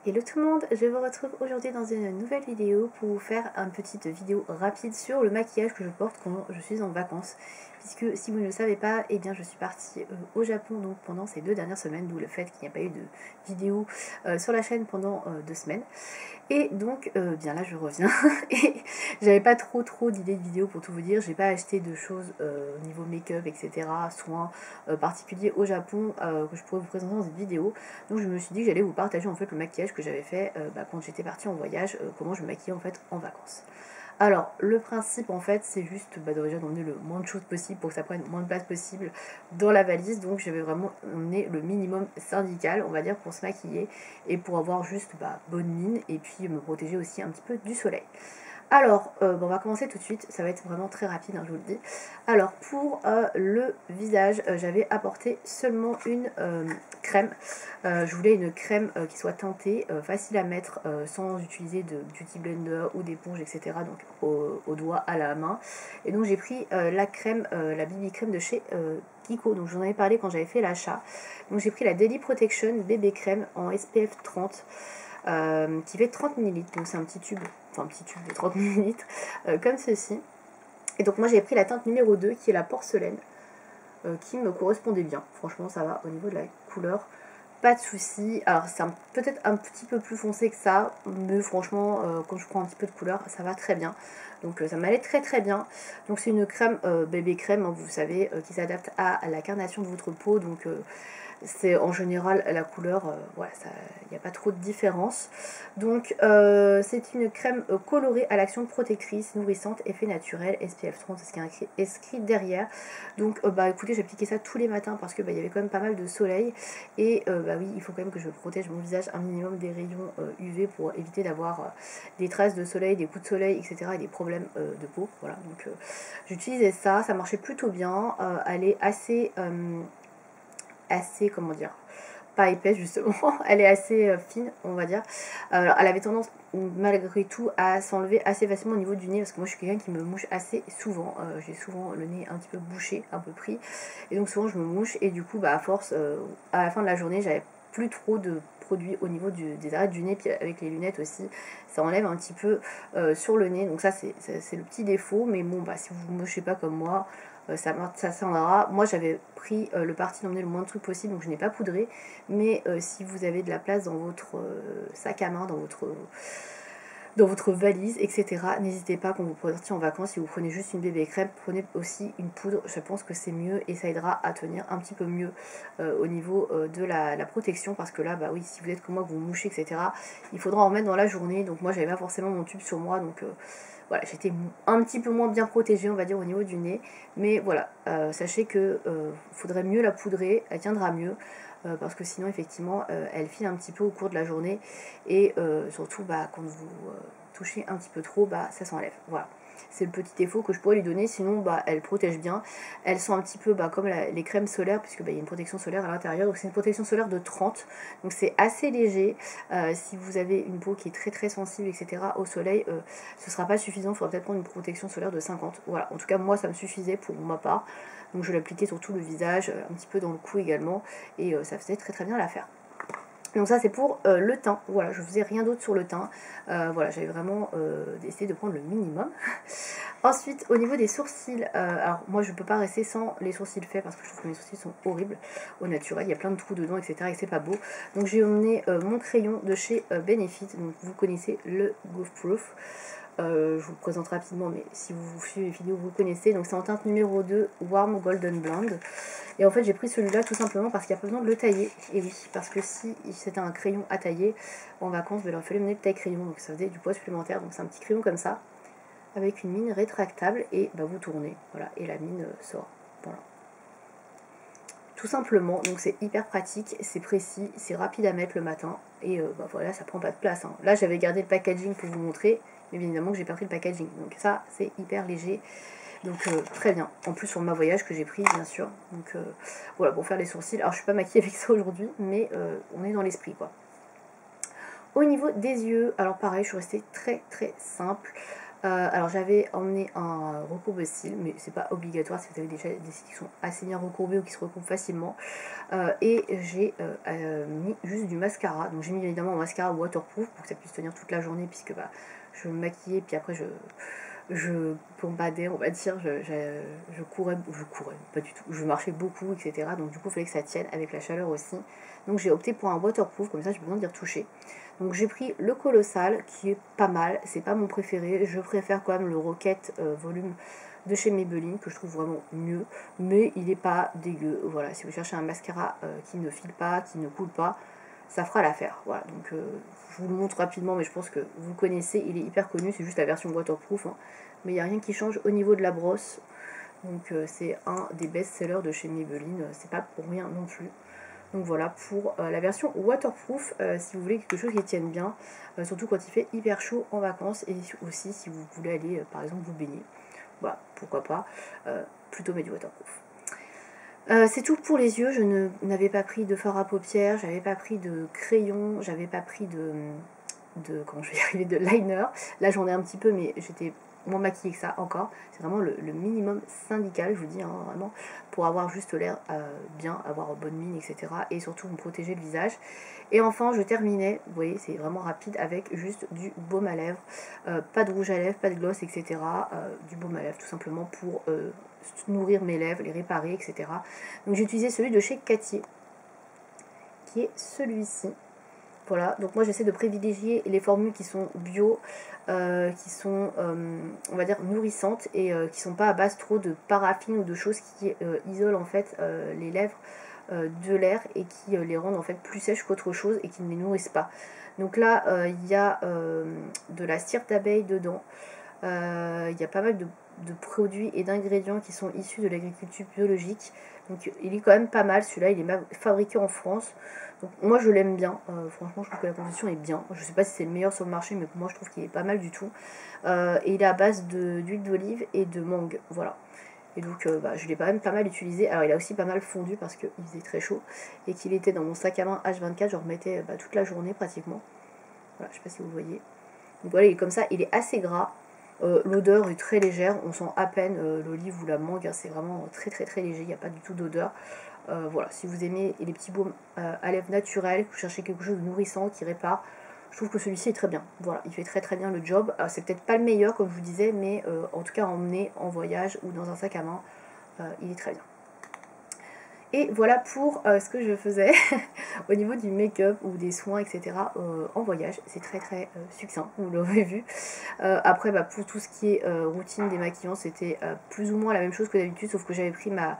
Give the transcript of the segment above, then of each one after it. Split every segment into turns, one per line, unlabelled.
Hello tout le monde, je vous retrouve aujourd'hui dans une nouvelle vidéo pour vous faire une petite vidéo rapide sur le maquillage que je porte quand je suis en vacances. Puisque si vous ne le savez pas, eh bien je suis partie au Japon donc pendant ces 2 dernières semaines, d'où le fait qu'il n'y a pas eu de vidéo sur la chaîne pendant 2 semaines. Et donc bien là je reviens et j'avais pas trop d'idées de vidéos pour tout vous dire, j'ai pas acheté de choses au niveau make-up etc, soins particuliers au Japon que je pourrais vous présenter dans cette vidéo. Donc je me suis dit que j'allais vous partager en fait le maquillage que j'avais fait quand j'étais partie en voyage, comment je me maquillais en fait en vacances. Alors, le principe en fait, c'est juste déjà d'emmener le moins de choses possible pour que ça prenne le moins de place possible dans la valise. Donc, j'avais vraiment emmené le minimum syndical, on va dire, pour se maquiller et pour avoir juste bonne mine et puis me protéger aussi un petit peu du soleil. Alors, on va commencer tout de suite, ça va être vraiment très rapide, hein, je vous le dis. Alors, pour le visage, j'avais apporté seulement une crème. Je voulais une crème qui soit teintée, facile à mettre sans utiliser de beauty blender ou d'éponge, etc. Donc au doigt, à la main. Et donc j'ai pris la crème, la BB crème de chez Kiko. Donc j'en avais parlé quand j'avais fait l'achat. Donc j'ai pris la Daily Protection bébé crème en SPF 30. Qui fait 30 ml, donc c'est un petit tube de 30 ml, comme ceci. Et donc moi j'ai pris la teinte numéro 2 qui est la porcelaine, qui me correspondait bien, franchement ça va au niveau de la couleur, pas de souci. Alors c'est peut-être un petit peu plus foncé que ça, mais franchement quand je prends un petit peu de couleur ça va très bien. Donc ça m'allait très bien. Donc c'est une crème bébé crème, hein, vous savez, qui s'adapte à la carnation de votre peau, donc c'est en général la couleur, voilà, il n'y a pas trop de différence. Donc c'est une crème colorée à l'action protectrice, nourrissante, effet naturel, SPF 30, c'est ce qui est écrit derrière. Donc écoutez, j'appliquais ça tous les matins parce que il y avait quand même pas mal de soleil. Et oui, il faut quand même que je protège mon visage un minimum des rayons UV pour éviter d'avoir des traces de soleil, des coups de soleil, etc. et des problèmes de peau. Voilà, donc j'utilisais ça, ça marchait plutôt bien. Elle est assez comment dire, pas épaisse justement, elle est assez fine on va dire. Alors elle avait tendance malgré tout à s'enlever assez facilement au niveau du nez parce que moi je suis quelqu'un qui me mouche assez souvent, j'ai souvent le nez un petit peu bouché, un peu pris, et donc souvent je me mouche et du coup à force, à la fin de la journée j'avais plus trop de produits au niveau des arêtes du nez, puis avec les lunettes aussi ça enlève un petit peu sur le nez, donc ça c'est le petit défaut, mais bon si vous ne mouchez pas comme moi, ça s'en aura. Moi j'avais pris le parti d'emmener le moins de trucs possible, donc je n'ai pas poudré, mais si vous avez de la place dans votre sac à main, dans votre valise, etc., n'hésitez pas quand vous partez en vacances, si vous prenez juste une bébé crème, prenez aussi une poudre, je pense que c'est mieux et ça aidera à tenir un petit peu mieux au niveau de la protection, parce que là, oui, si vous êtes comme moi, que vous mouchez, etc., il faudra en mettre dans la journée, donc moi j'avais pas forcément mon tube sur moi, donc voilà, j'étais un petit peu moins bien protégée, on va dire, au niveau du nez, mais voilà, sachez que faudrait mieux la poudrer, elle tiendra mieux, parce que sinon effectivement elle file un petit peu au cours de la journée et surtout quand vous touchez un petit peu trop, ça s'enlève. Voilà, c'est le petit défaut que je pourrais lui donner, sinon elle protège bien. Elles sont un petit peu comme les crèmes solaires, puisque il y a une protection solaire à l'intérieur, donc c'est une protection solaire de 30, donc c'est assez léger. Si vous avez une peau qui est très sensible, etc., au soleil, ce sera pas suffisant, il faudra peut-être prendre une protection solaire de 50. Voilà, en tout cas moi ça me suffisait pour ma part. Donc je l'appliquais sur tout le visage, un petit peu dans le cou également, et ça faisait très bien l'affaire. Donc ça c'est pour le teint, voilà, je faisais rien d'autre sur le teint, voilà, j'avais vraiment essayé de prendre le minimum. Ensuite au niveau des sourcils, alors moi je peux pas rester sans les sourcils faits parce que je trouve que mes sourcils sont horribles au naturel, il y a plein de trous dedans, etc., et c'est pas beau. Donc j'ai emmené mon crayon de chez Benefit, donc vous connaissez le Goof Proof. Je vous le présente rapidement, mais si vous suivez les vidéos vous connaissez. Donc c'est en teinte numéro 2 Warm Golden Blonde, et en fait j'ai pris celui-là tout simplement parce qu'il n'y a pas besoin de le tailler. Et oui, parce que si c'était un crayon à tailler en vacances, il aurait fallu mener le taille crayon, donc ça faisait du poids supplémentaire. Donc c'est un petit crayon comme ça avec une mine rétractable, et vous tournez, voilà, et la mine sort, voilà, tout simplement. Donc c'est hyper pratique, c'est précis, c'est rapide à mettre le matin, et voilà, ça prend pas de place, hein. Là j'avais gardé le packaging pour vous montrer, mais bien évidemment que j'ai pas pris le packaging, donc ça c'est hyper léger, donc très bien. En plus sur ma voyage que j'ai pris bien sûr, donc voilà, pour faire les sourcils. Alors je suis pas maquillée avec ça aujourd'hui, mais on est dans l'esprit quoi. Au niveau des yeux, alors pareil, je suis restée très simple. Alors j'avais emmené un recourbe-cils, mais c'est pas obligatoire si vous avez déjà des cils qui sont assez bien recourbés ou qui se recourbent facilement. Et j'ai mis juste du mascara. Donc j'ai mis évidemment un mascara waterproof pour que ça puisse tenir toute la journée, puisque bah, je me maquillais, puis après je pombadais, on va dire, je courais, pas du tout, je marchais beaucoup, etc. Donc du coup il fallait que ça tienne avec la chaleur aussi. Donc j'ai opté pour un waterproof, comme ça j'ai besoin d'y retoucher. Donc j'ai pris le Colossal qui est pas mal, c'est pas mon préféré, je préfère quand même le Rocket Volume de chez Maybelline que je trouve vraiment mieux, mais il est pas dégueu. Voilà, si vous cherchez un mascara qui ne file pas, qui ne coule pas, ça fera l'affaire. Voilà, donc je vous le montre rapidement, mais je pense que vous connaissez, il est hyper connu, c'est juste la version waterproof, hein. Mais il n'y a rien qui change au niveau de la brosse. Donc c'est un des best-sellers de chez Maybelline, c'est pas pour rien non plus. Donc voilà pour la version waterproof, si vous voulez quelque chose qui tienne bien, surtout quand il fait hyper chaud en vacances, et aussi si vous voulez aller par exemple vous baigner. Voilà, pourquoi pas, plutôt mettre du waterproof. C'est tout pour les yeux, je n'avais pas pris de fard à paupières, j'avais pas pris de crayon, j'avais pas pris comment je vais y arriver, de liner. Là j'en ai un petit peu, mais j'étais moins maquillée que ça encore. C'est vraiment le minimum syndical, je vous dis, hein, vraiment, pour avoir juste l'air bien, avoir bonne mine, etc. Et surtout me protéger le visage. Et enfin, je terminais, vous voyez, c'est vraiment rapide, avec juste du baume à lèvres. Pas de rouge à lèvres, pas de gloss, etc. Du baume à lèvres, tout simplement pour nourrir mes lèvres, les réparer, etc. Donc j'ai utilisé celui de chez Cathy, qui est celui-ci. Voilà, donc moi j'essaie de privilégier les formules qui sont bio, qui sont, on va dire, nourrissantes et qui sont pas à base trop de paraffine ou de choses qui isolent en fait les lèvres de l'air et qui les rendent en fait plus sèches qu'autre chose et qui ne les nourrissent pas. Donc là, il y a de la cire d'abeille dedans, il y a pas mal de produits et d'ingrédients qui sont issus de l'agriculture biologique. Donc il est quand même pas mal, celui-là il est fabriqué en France. Donc moi je l'aime bien, franchement je trouve que la composition est bien. Je sais pas si c'est le meilleur sur le marché, mais pour moi je trouve qu'il est pas mal du tout. Et il est à base d'huile d'olive et de mangue, voilà. Et donc je l'ai quand même pas mal utilisé. Alors il a aussi pas mal fondu parce qu'il faisait très chaud et qu'il était dans mon sac à main H24, je remettais toute la journée pratiquement. Voilà, je sais pas si vous voyez. Donc voilà, il est comme ça, il est assez gras. L'odeur est très légère, on sent à peine l'olive ou la mangue, hein, c'est vraiment très très très léger, il n'y a pas du tout d'odeur. Voilà, si vous aimez les petits baumes à lèvres naturels, que vous cherchez quelque chose de nourrissant qui répare, je trouve que celui-ci est très bien. Voilà, il fait très très bien le job. C'est peut-être pas le meilleur comme je vous disais, mais en tout cas emmener en voyage ou dans un sac à main, il est très bien. Et voilà pour ce que je faisais au niveau du make-up ou des soins, etc. En voyage. C'est très très succinct, vous l'aurez vu. Après, pour tout ce qui est routine démaquillant, c'était plus ou moins la même chose que d'habitude, sauf que j'avais pris ma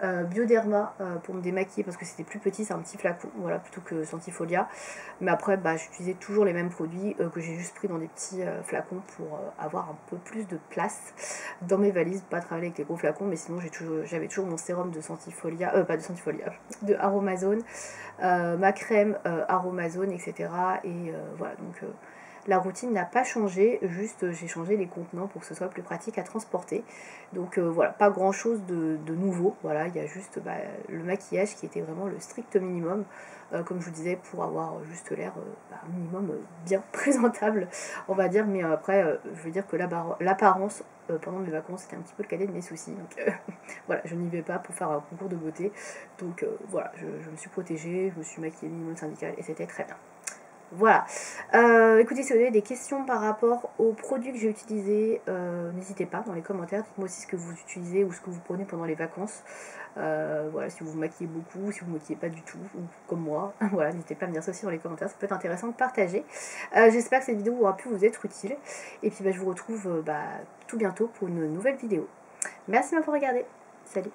Bioderma pour me démaquiller parce que c'était plus petit, c'est un petit flacon, voilà, plutôt que Sentifolia. Mais après, j'utilisais toujours les mêmes produits que j'ai juste pris dans des petits flacons pour avoir un peu plus de place dans mes valises, pas travailler avec les gros flacons, mais sinon j'avais toujours mon sérum de Sentifolia, pas de Sentifolia, de Aromazone, ma crème Aromazone, etc. Et voilà, donc la routine n'a pas changé, juste j'ai changé les contenants pour que ce soit plus pratique à transporter. Donc voilà, pas grand chose de nouveau. Voilà, il y a juste le maquillage qui était vraiment le strict minimum, comme je vous disais, pour avoir juste l'air minimum bien présentable, on va dire. Mais après, je veux dire que l'apparence pendant mes vacances c'était un petit peu le cadet de mes soucis. Donc voilà, je n'y vais pas pour faire un concours de beauté. Donc voilà, je me suis protégée, je me suis maquillée minimum syndical et c'était très bien. Voilà, écoutez, si vous avez des questions par rapport aux produits que j'ai utilisés, n'hésitez pas dans les commentaires, dites-moi aussi ce que vous utilisez ou ce que vous prenez pendant les vacances. Voilà, si vous vous maquillez beaucoup, si vous ne vous maquillez pas du tout, ou comme moi, voilà, n'hésitez pas à me dire ça aussi dans les commentaires, ça peut être intéressant de partager. J'espère que cette vidéo aura pu vous être utile, et puis je vous retrouve tout bientôt pour une nouvelle vidéo. Merci de m'avoir regardé, salut!